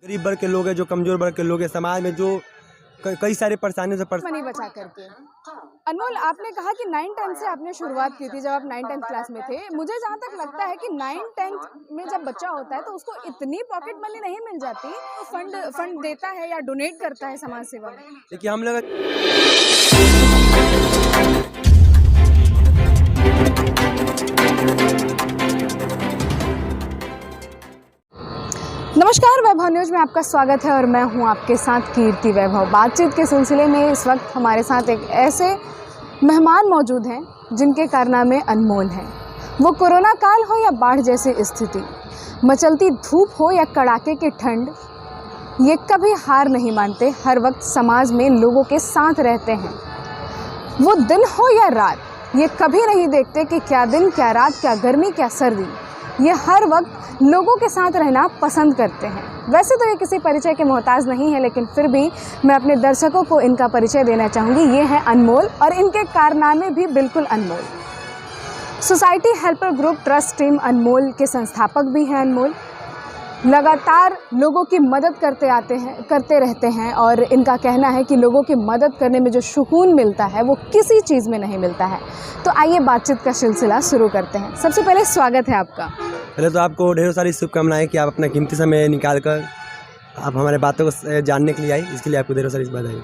गरीब वर्ग के लोग हैं, जो कमजोर वर्ग के लोग हैं, समाज में जो कई सारी परेशानियों से मनी बचा करके। अनमोल, आपने कहा कि 9-10 से आपने शुरुआत की थी जब आप 9-10 क्लास में थे। मुझे जहाँ तक लगता है कि 9-10 में जब बच्चा होता है तो उसको इतनी पॉकेट मनी नहीं मिल जाती, तो फंड देता है या डोनेट करता है समाज सेवा में। देखिए हम लोग नमस्कार, वैभव न्यूज में आपका स्वागत है और मैं हूं आपके साथ कीर्ति वैभव। बातचीत के सिलसिले में इस वक्त हमारे साथ एक ऐसे मेहमान मौजूद हैं जिनके कारनामे अनमोल हैं। वो कोरोना काल हो या बाढ़ जैसी स्थिति, मचलती धूप हो या कड़ाके की ठंड, ये कभी हार नहीं मानते। हर वक्त समाज में लोगों के साथ रहते हैं। वो दिन हो या रात, ये कभी नहीं देखते कि क्या दिन क्या रात, क्या गर्मी क्या सर्दी, ये हर वक्त लोगों के साथ रहना पसंद करते हैं। वैसे तो ये किसी परिचय के मोहताज नहीं है, लेकिन फिर भी मैं अपने दर्शकों को इनका परिचय देना चाहूँगी। ये हैं अनमोल और इनके कारनामे भी बिल्कुल अनमोल। Society helper group trust team Anmol के संस्थापक भी हैं अनमोल। लगातार लोगों की मदद करते रहते हैं और इनका कहना है कि लोगों की मदद करने में जो सुकून मिलता है वो किसी चीज़ में नहीं मिलता है। तो आइए बातचीत का सिलसिला शुरू करते हैं। सबसे पहले स्वागत है आपका। पहले तो आपको ढेरों सारी शुभकामनाएं कि आप अपना कीमती समय निकाल कर आप हमारे बातों को जानने के लिए आई, इसके लिए आपको ढेरों सारी बधाई।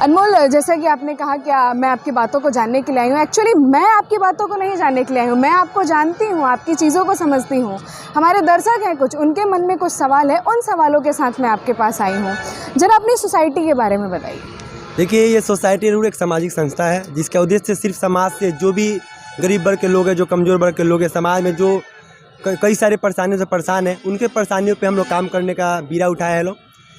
अनमोल, जैसा कि आपने कहा कि मैं आपकी बातों को जानने के लिए आई हूँ। एक्चुअली मैं आपकी बातों को नहीं जानने के लिए आई हूँ, मैं आपको जानती हूँ, आपकी चीज़ों को समझती हूँ। हमारे दर्शक हैं कुछ, उनके मन में कुछ सवाल है, उन सवालों के साथ मैं आपके पास आई हूँ। जरा अपनी सोसाइटी के बारे में बताइए। देखिए, ये सोसाइटी रूल एक सामाजिक संस्था है जिसका उद्देश्य सिर्फ समाज से जो भी गरीब वर्ग के लोग हैं, जो कमज़ोर वर्ग के लोग हैं, समाज में जो कई सारी परेशानियों से परेशान है, उनके परेशानियों पे हम लोग काम करने का बीड़ा उठाया है लोग।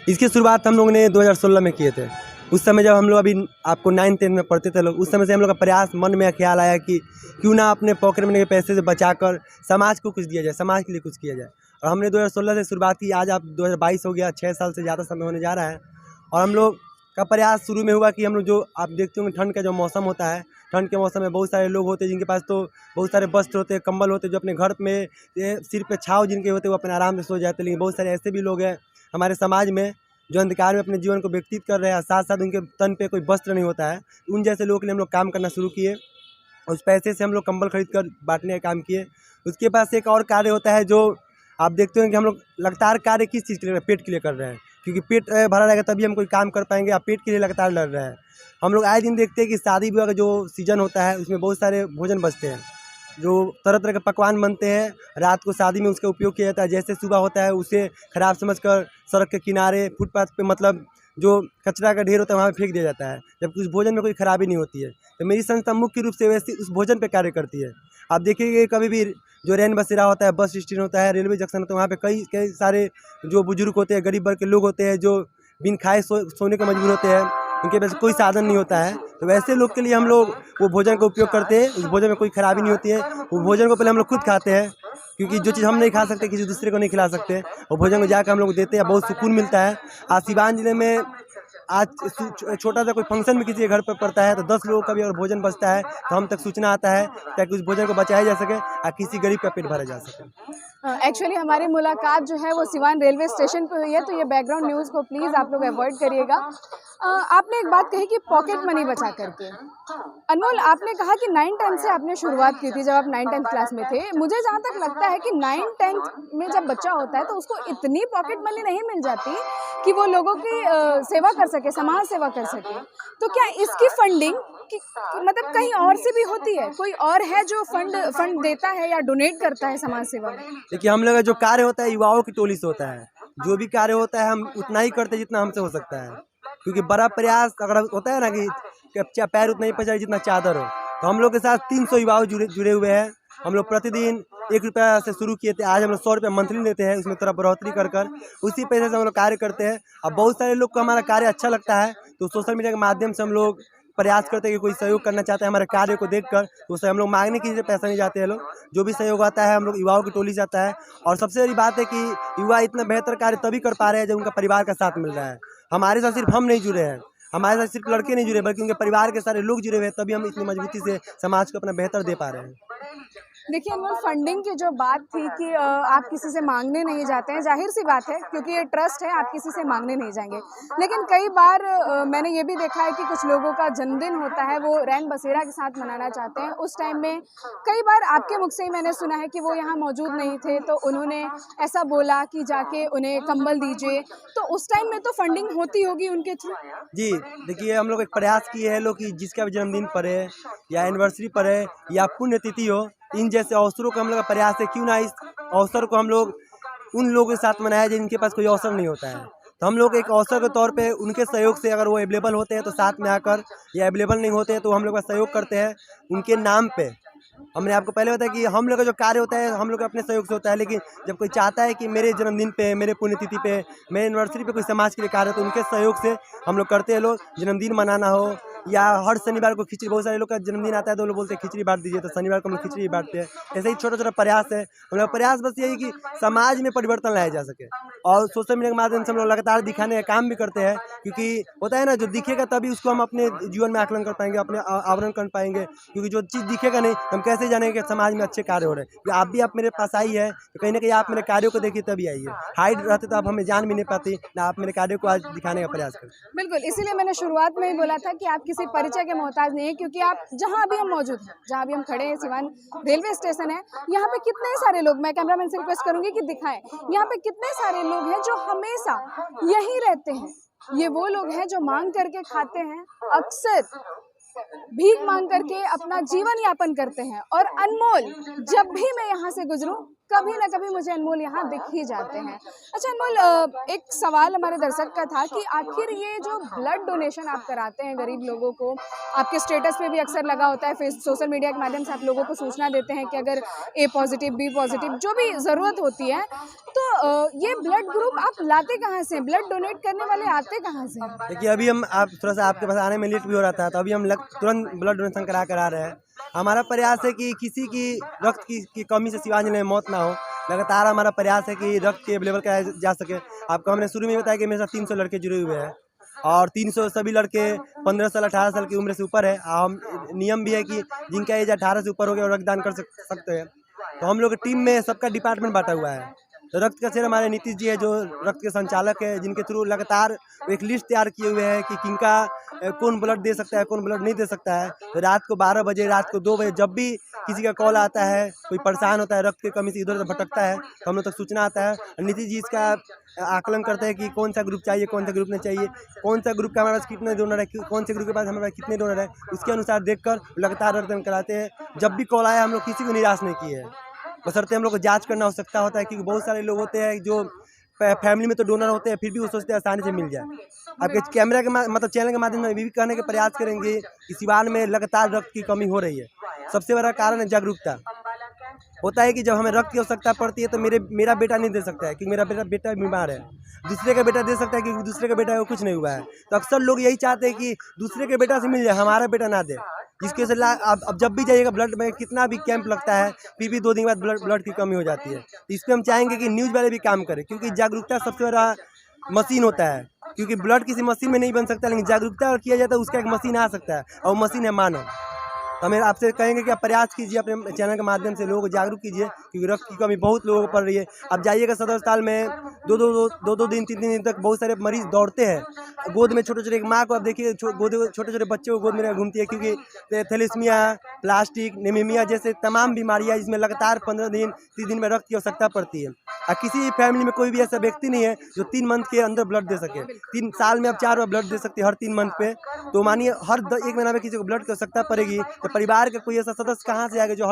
इसकी शुरुआत हम लोगों ने 2016 में किए थे। उस समय जब हम लोग अभी आपको 9-10 में पढ़ते थे लोग, उस समय से हम लोग का प्रयास, मन में ख्याल आया कि क्यों ना अपने पॉकेट मनी के पैसे से बचाकर समाज को कुछ दिया जाए, समाज के लिए कुछ किया जाए। और हमने 2016 से शुरुआत की। आज आप 2022 हो गया, 6 साल से ज़्यादा समय होने जा रहा है। और हम लोग का प्रयास शुरू में हुआ कि हम लोग, जो आप देखते होंगे ठंड का जो मौसम होता है, ठंड के मौसम में बहुत सारे लोग होते हैं जिनके पास तो बहुत सारे वस्त्र होते हैं, कंबल होते हैं, जो अपने घर में सिर पे छाव जिनके होते हैं वो अपने आराम से सो जाते हैं। लेकिन बहुत सारे ऐसे भी लोग हैं हमारे समाज में जो अंधकार में अपने जीवन को व्यतीत कर रहे हैं, साथ साथ उनके तन पे कोई वस्त्र नहीं होता है। उन जैसे लोगों के लिए हम लोग काम करना शुरू किए। उस पैसे से हम लोग कंबल खरीद कर बांटने का काम किए। उसके पास एक और कार्य होता है जो आप देखते हैं कि हम लोग लगातार कार्य किस चीज़ के लिए, पेट के लिए कर रहे हैं, क्योंकि पेट भरा रहेगा तभी हम कोई काम कर पाएंगे। आप पेट के लिए लगातार लड़ रहे हैं। हम लोग आए दिन देखते हैं कि शादी विवाह का जो सीज़न होता है उसमें बहुत सारे भोजन बचते हैं, जो तरह तरह के पकवान बनते हैं। रात को शादी में उसका उपयोग किया जाता है। जैसे सुबह होता है उसे ख़राब समझकर सड़क के किनारे, फुटपाथ पे, मतलब जो कचरा का ढेर होता है वहाँ पे फेंक दिया जाता है, जबकि उस भोजन में कोई खराबी नहीं होती है। तो मेरी संस्था मुख्य रूप से वैसे उस भोजन पे कार्य करती है। आप देखिए कभी भी जो रैन बसेरा होता है, बस स्टैंड होता है, रेलवे जंक्शन होता है, वहाँ पे कई सारे जो बुजुर्ग होते हैं, गरीब वर्ग के लोग होते हैं, जो बिन खाए सोने को मजबूर होते हैं, उनके पास कोई साधन नहीं होता है। तो वैसे लोग के लिए हम लोग वो भोजन का उपयोग करते हैं। उस भोजन में कोई खराबी नहीं होती है। वो भोजन को पहले हम लोग खुद खाते हैं, क्योंकि जो चीज़ हम नहीं खा सकते किसी दूसरे को नहीं खिला सकते। और भोजन को जाकर हम लोग देते हैं, बहुत सुकून मिलता है। आज सिवान जिले में आज छोटा सा कोई फंक्शन में किसी के घर पर पड़ता है तो 10 लोगों का भी अगर भोजन बचता है तो हम तक सूचना आता है ताकि उस भोजन को बचाया जा सके और किसी गरीब का पेट भरा जा सके। एक्चुअली हमारी मुलाकात जो है वो सिवान रेलवे स्टेशन पे हुई है, तो ये बैकग्राउंड न्यूज़ को प्लीज़ आप लोग अवॉइड करिएगा। आपने एक बात कही कि पॉकेट मनी बचा करके। अनमोल, आपने कहा कि 9-10 से आपने शुरुआत की थी जब आप 9-10 क्लास में थे। मुझे जहाँ तक लगता है कि 9-10 में जब बच्चा होता है तो उसको इतनी पॉकेट मनी नहीं मिल जाती कि वो लोगों की सेवा कर सके, समाज सेवा कर सके। तो क्या इसकी फंडिंग मतलब कहीं और से भी होती है? कोई और है जो फंड देता है या डोनेट करता है समाज सेवा में? देखिए, हम लोग का जो कार्य होता है युवाओं की टोली से होता है। जो भी कार्य होता है हम उतना ही करते हैं जितना हमसे हो सकता है, क्योंकि बड़ा प्रयास अगर होता है ना कि पैर उतना ही पचाए जितना चादर हो। तो हम लोग के साथ 300 युवा जुड़े हुए हैं। हम लोग प्रतिदिन 1 रुपया से शुरू किए थे, आज हम लोग 100 रुपया मंथली लेते हैं। उसमें थोड़ा बढ़ोतरी कर उसी पैसे से हम लोग कार्य करते हैं। अब बहुत सारे लोग को हमारा कार्य अच्छा लगता है तो सोशल मीडिया के माध्यम से हम लोग प्रयास करते हैं कि कोई सहयोग करना चाहता है हमारे कार्य को देखकर, तो उससे हम लोग मांगने की पैसा नहीं जाते हैं लोग। जो भी सहयोग आता है हम लोग युवाओं की टोली से आता है। और सबसे बड़ी बात है कि युवा इतना बेहतर कार्य तभी कर पा रहे हैं जब उनका परिवार का साथ मिल रहा है। हमारे साथ सिर्फ हम नहीं जुड़े हैं, हमारे साथ सिर्फ लड़के नहीं जुड़े, बल्कि उनके परिवार के सारे लोग जुड़े हुए हैं, तभी हम इतनी मजबूती से समाज को अपना बेहतर दे पा रहे हैं। देखिए अनमोल, फंडिंग की जो बात थी कि आप किसी से मांगने नहीं जाते हैं, जाहिर सी बात है क्योंकि ये ट्रस्ट है, आप किसी से मांगने नहीं जाएंगे। लेकिन कई बार मैंने ये भी देखा है कि कुछ लोगों का जन्मदिन होता है, वो रैन बसेरा के साथ मनाना चाहते हैं। उस टाइम में कई बार आपके मुख से ही मैंने सुना है कि वो यहाँ मौजूद नहीं थे, तो उन्होंने ऐसा बोला कि जाके उन्हें कंबल दीजिए। तो उस टाइम में तो फंडिंग होती होगी उनके थ्रू। जी, देखिए हम लोग एक प्रयास किए हैं लोग कि जिसका भी जन्मदिन पड़े या एनिवर्सरी पड़े या पुण्यतिथि हो, इन जैसे अवसरों का हम लोग का प्रयास है क्यों ना इस अवसर को हम लोग उन लोगों के साथ मनाया जिनके पास कोई अवसर नहीं होता है। तो हम लोग एक अवसर के तौर पे उनके सहयोग से अगर वो अवेलेबल होते हैं तो साथ में आकर, या अवेलेबल नहीं होते हैं तो हम लोग का सहयोग करते हैं उनके नाम पे। हमने आपको पहले बताया कि हम लोग का जो कार्य होता है हम लोग अपने सहयोग से होता है, लेकिन जब कोई चाहता है कि मेरे जन्मदिन पे, मेरे पुण्यतिथि पे, मेरे एनिवर्सरी पे कोई समाज के लिए कार्य हो तो उनके सहयोग से हम लोग करते हैं। लोग जन्मदिन मनाना हो या हर शनिवार को खिचड़ी, बहुत सारे लोग का जन्मदिन आता है तो लोग बोलते हैं खिचड़ी बांट दीजिए, तो शनिवार को हम लोग खिचड़ी बांटते हैं। ऐसे ही छोटा छोटा प्रयास है। हम लोग प्रयास बस यही कि समाज में परिवर्तन लाया जा सके, और सोशल मीडिया के माध्यम से हम लोग लगातार दिखाने का काम भी करते हैं, क्योंकि होता है ना, जो दिखेगा तभी उसको हम अपने जीवन में आकलन कर पाएंगे, अपने आवरण कर पाएंगे। क्योंकि जो चीज़ दिखेगा नहीं हम कैसे जानेंगे कि समाज में अच्छे कार्य हो रहे हैं। क्योंकि आप भी आप मेरे पास आई है तो कहीं ना कहीं आप मेरे कार्यों को देखिए तभी आई है। हाइड रहते तो आप हमें जान भी नहीं पाती ना, आप मेरे कार्यों को आज दिखाने का प्रयास करते। बिल्कुल, इसीलिए मैंने शुरुआत में ही बोला था कि आप किसी परिचय के मोहताज नहीं है, क्योंकि आप जहाँ अभी हम मौजूद हैं, जहाँ अभी हम खड़े हैं, सिवान रेलवे स्टेशन है, यहाँ पे कितने सारे लोग, मैं कैमरामैन से रिक्वेस्ट करूंगी कि दिखाएं, यहाँ पे कितने सारे लोग हैं जो हमेशा यहीं रहते हैं। ये वो लोग हैं जो मांग करके खाते हैं, अक्सर भीख मांग करके अपना जीवन यापन करते हैं। और अनमोल, जब भी मैं यहाँ से गुजरूं कभी ना कभी मुझे अनमोल यहाँ दिख ही जाते हैं। अच्छा अनमोल, एक सवाल हमारे दर्शक का था कि आखिर ये जो ब्लड डोनेशन आप कराते हैं गरीब लोगों को, आपके स्टेटस पे भी अक्सर लगा होता है, सोशल मीडिया के माध्यम से आप लोगों को सूचना देते हैं कि अगर ए पॉजिटिव, बी पॉजिटिव जो भी ज़रूरत होती है, तो ये ब्लड ग्रुप आप लाते कहाँ से? ब्लड डोनेट करने वाले आते कहाँ से? देखिए अभी हम आप थोड़ा सा आपके पास आने में लेट भी हो रहा था, तो अभी हम तुरंत ब्लड डोनेशन करा कर आ रहे हैं। हमारा प्रयास है कि किसी की रक्त की कमी से शिवांजलि में मौत ना हो। लगातार हमारा प्रयास है कि रक्त के अवेलेबल कराया जा सके। आपको हमने शुरू में बताया कि मेरे साथ 300 लड़के जुड़े हुए हैं, और 300 सभी लड़के 15 साल 18 साल की उम्र से ऊपर है। हम नियम भी है कि जिनका एज 18 से ऊपर हो गया वो रक्तदान कर सकते हैं। तो हम लोग टीम में सबका डिपार्टमेंट बांटा हुआ है। तो रक्त का शेयर हमारे नीतीश जी है जो रक्त के संचालक है, जिनके थ्रू लगातार एक लिस्ट तैयार किए हुए हैं कि किनका कौन ब्लड दे सकता है, कौन ब्लड नहीं दे सकता है। तो रात को 12 बजे, रात को 2 बजे जब भी किसी का कॉल आता है, कोई परेशान होता है, रक्त की कमी से इधर उधर भटकता है, तो हम लोग तक सूचना आता है। नीतीश जी इसका आकलन करते हैं कि कौन सा ग्रुप चाहिए, कौन सा ग्रुप नहीं चाहिए, कौन सा ग्रुप का हमारे पास कितने डोनर है, कौन से ग्रुप के पास हमारे पास कितने डोनर है, उसके अनुसार देखकर लगातार रक्तदान कराते हैं। जब भी कॉल आया हम लोग किसी को निराश नहीं किए हैं, बशर्ते हम लोग को जांच करना आवश्यकता होता है, क्योंकि बहुत सारे लोग होते हैं जो फैमिली में तो डोनर होते हैं, फिर भी वो सोचते हैं आसानी से मिल जाए। आपके कैमरा के मतलब चैनल के माध्यम से भी कहने के प्रयास करेंगे कि सिवान में लगातार रक्त की कमी हो रही है। सबसे बड़ा कारण है जागरूकता। होता है कि जब हमें रक्त की आवश्यकता पड़ती है तो मेरा बेटा नहीं दे सकता है क्योंकि मेरा बेटा बीमार है, दूसरे का बेटा दे सकता है क्योंकि दूसरे का बेटा को कुछ नहीं हुआ है। तो अक्सर लोग यही चाहते हैं कि दूसरे के बेटा से मिल जाए, हमारा बेटा ना दे। जिसके से अब जब भी जाइएगा ब्लड में कितना भी कैंप लगता है, फिर भी 2 दिन के बाद ब्लड की कमी हो जाती है। तो इस पर हम चाहेंगे कि न्यूज़ वाले भी काम करें, क्योंकि जागरूकता सबसे बड़ा मशीन होता है। क्योंकि ब्लड किसी मशीन में नहीं बन सकता, लेकिन जागरूकता अगर किया जाता है उसका एक मशीन आ सकता है, और वो मशीन है मानव। तो हमें आपसे कहेंगे कि आप प्रयास कीजिए, अपने चैनल के माध्यम से लोगों को जागरूक कीजिए, क्योंकि रक्त की कमी बहुत लोगों को पड़ रही है। अब जाइएगा सदर अस्पताल में 2 दिन 3 दिन तक बहुत सारे मरीज दौड़ते हैं गोद में छोटे छोटे। एक माँ को आप देखिए छोटे छोटे बच्चे को गोद में घूमती है, क्योंकि थैलेसीमिया, प्लास्टिक, निमोनिया जैसे तमाम बीमारियाँ जिसमें लगातार 15 दिन 30 दिन में रक्त की आवश्यकता पड़ती है। और किसी फैमिली में कोई भी ऐसा व्यक्ति नहीं है जो 3 मंथ के अंदर ब्लड दे सके। 3 साल में आप 4 बार ब्लड दे सकते हैं, हर 3 मंथ पे। तो मानिए हर 1 महीना में किसी को ब्लड की आवश्यकता पड़ेगी, तो परिवार का कोई ऐसा सदस्य कहाँ से आएगा जो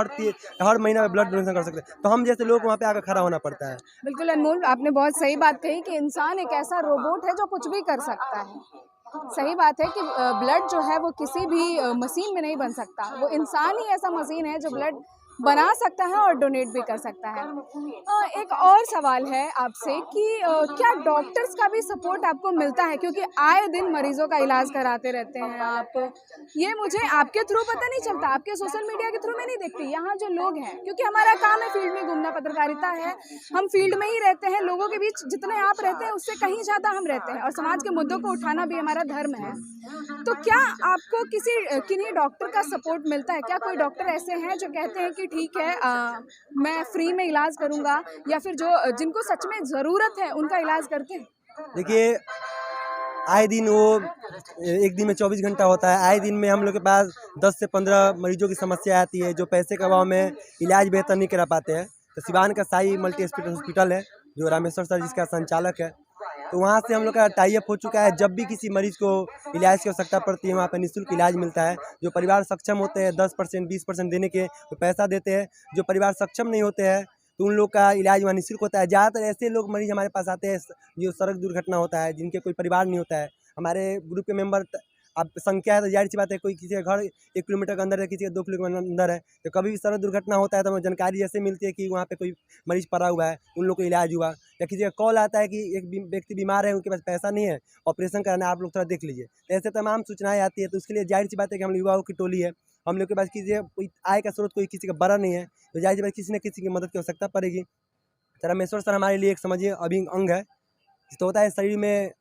हर महीना में ब्लड डोनेशन कर सकते हैं। तो हम जैसे लोग वहाँ पे आकर खड़ा होना पड़ता है। बिल्कुल अनमोल, आपने बहुत सही बात कही कि इंसान एक ऐसा रोबोट है जो कुछ भी कर सकता है। सही बात है कि ब्लड जो है वो किसी भी मशीन में नहीं बन सकता, वो इंसान ही ऐसा मशीन है जो ब्लड बना सकता है और डोनेट भी कर सकता है। एक और सवाल है आपसे कि क्या डॉक्टर्स का भी सपोर्ट आपको मिलता है, क्योंकि आए दिन मरीजों का इलाज कराते रहते हैं आप। ये मुझे आपके थ्रू पता नहीं चलता, आपके सोशल मीडिया के थ्रू मैं नहीं देखती। यहाँ जो लोग हैं, क्योंकि हमारा काम है फील्ड में घूमना, पत्रकारिता है, हम फील्ड में ही रहते हैं, लोगों के बीच जितने आप रहते हैं उससे कहीं ज़्यादा हम रहते हैं, और समाज के मुद्दों को उठाना भी हमारा धर्म है। तो क्या आपको किन्हीं डॉक्टर का सपोर्ट मिलता है? क्या कोई डॉक्टर ऐसे हैं जो कहते हैं कि कि ठीक है मैं फ्री में इलाज करूँगा, या फिर जो जिनको सच में ज़रूरत है उनका इलाज करते हैं? देखिए, आए दिन वो एक दिन में 24 घंटा होता है। आए दिन में हम लोग के पास 10 से 15 मरीजों की समस्या आती है जो पैसे के अभाव में इलाज बेहतर नहीं करा पाते हैं। तो सिवान का साई मल्टी हॉस्पिटल है जो रामेश्वर सर जिसका संचालक है, तो वहाँ से हम लोग का टाई अप हो चुका है। जब भी किसी मरीज़ को इलाज की आवश्यकता पड़ती है वहाँ पर निःशुल्क इलाज मिलता है। जो परिवार सक्षम होते हैं 10% 20% देने के तो पैसा देते हैं। जो परिवार सक्षम नहीं होते हैं तो उन लोग का इलाज वहाँ निःशुल्क होता है। ज़्यादातर ऐसे लोग मरीज़ हमारे पास आते हैं जो सड़क दुर्घटना होता है, जिनके कोई परिवार नहीं होता है। हमारे ग्रुप के मेंबर अब संख्या है तो जाहिर सी बात है, कोई किसी का घर 1 किलोमीटर के अंदर है, किसी का 2 किलोमीटर के अंदर है, तो कभी भी सड़क दुर्घटना होता है तो हमें जानकारी ऐसे मिलती है कि वहाँ पे कोई मरीज़ पड़ा हुआ है, उन लोग को इलाज हुआ, या किसी का कॉल आता है कि एक व्यक्ति बीमार है, उनके पास पैसा नहीं है, ऑपरेशन कराना है, आप लोग थोड़ा देख लीजिए। तो ऐसे तमाम सूचनाएँ आती है। तो उसके लिए जाहिर सी बात है कि हम युवाओं की टोली है, हम लोग के पास किसी कोई आय का स्रोत कोई किसी का बड़ा नहीं है, तो जाहिर सी बात किसी न किसी की मदद की आवश्यकता पड़ेगी। तो रामेश्वर सर हमारे लिए एक समझिए अभिन्न अंग है। तो होता है शरीर में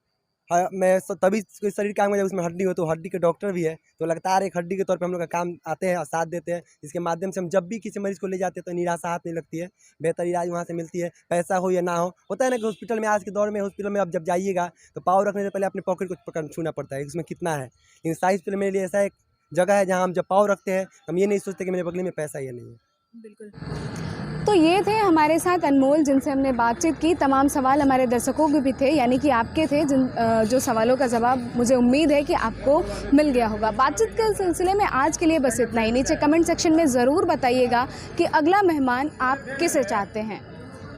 मैं तभी कोई शरीर काम में जब उसमें हड्डी हो तो हड्डी के डॉक्टर भी है, तो लगातार एक हड्डी के तौर पे हम लोग का काम आते हैं और साथ देते हैं, जिसके माध्यम से हम जब भी किसी मरीज़ को ले जाते हैं तो निराशा हाथ नहीं लगती है, बेहतर इलाज वहाँ से मिलती है। पैसा हो या ना हो, होता है ना कि हॉस्पिटल में आज के दौर में हॉस्पिटल में आप जब जाइएगा तो पाँव रखने से पहले अपने पॉकेट को छूना पड़ता है उसमें कितना है। लेकिन साइज हॉस्पिटल मेरे लिए ऐसा एक जगह है जहाँ हम जब पाँव रखते हैं हम ये नहीं सोचते कि मेरे बगले में पैसा या नहीं है। बिल्कुल। तो ये थे हमारे साथ अनमोल, जिनसे हमने बातचीत की। तमाम सवाल हमारे दर्शकों के भी थे, यानी कि आपके थे, जो सवालों का जवाब मुझे उम्मीद है कि आपको मिल गया होगा। बातचीत के सिलसिले में आज के लिए बस इतना ही। नीचे कमेंट सेक्शन में ज़रूर बताइएगा कि अगला मेहमान आप किसे चाहते हैं।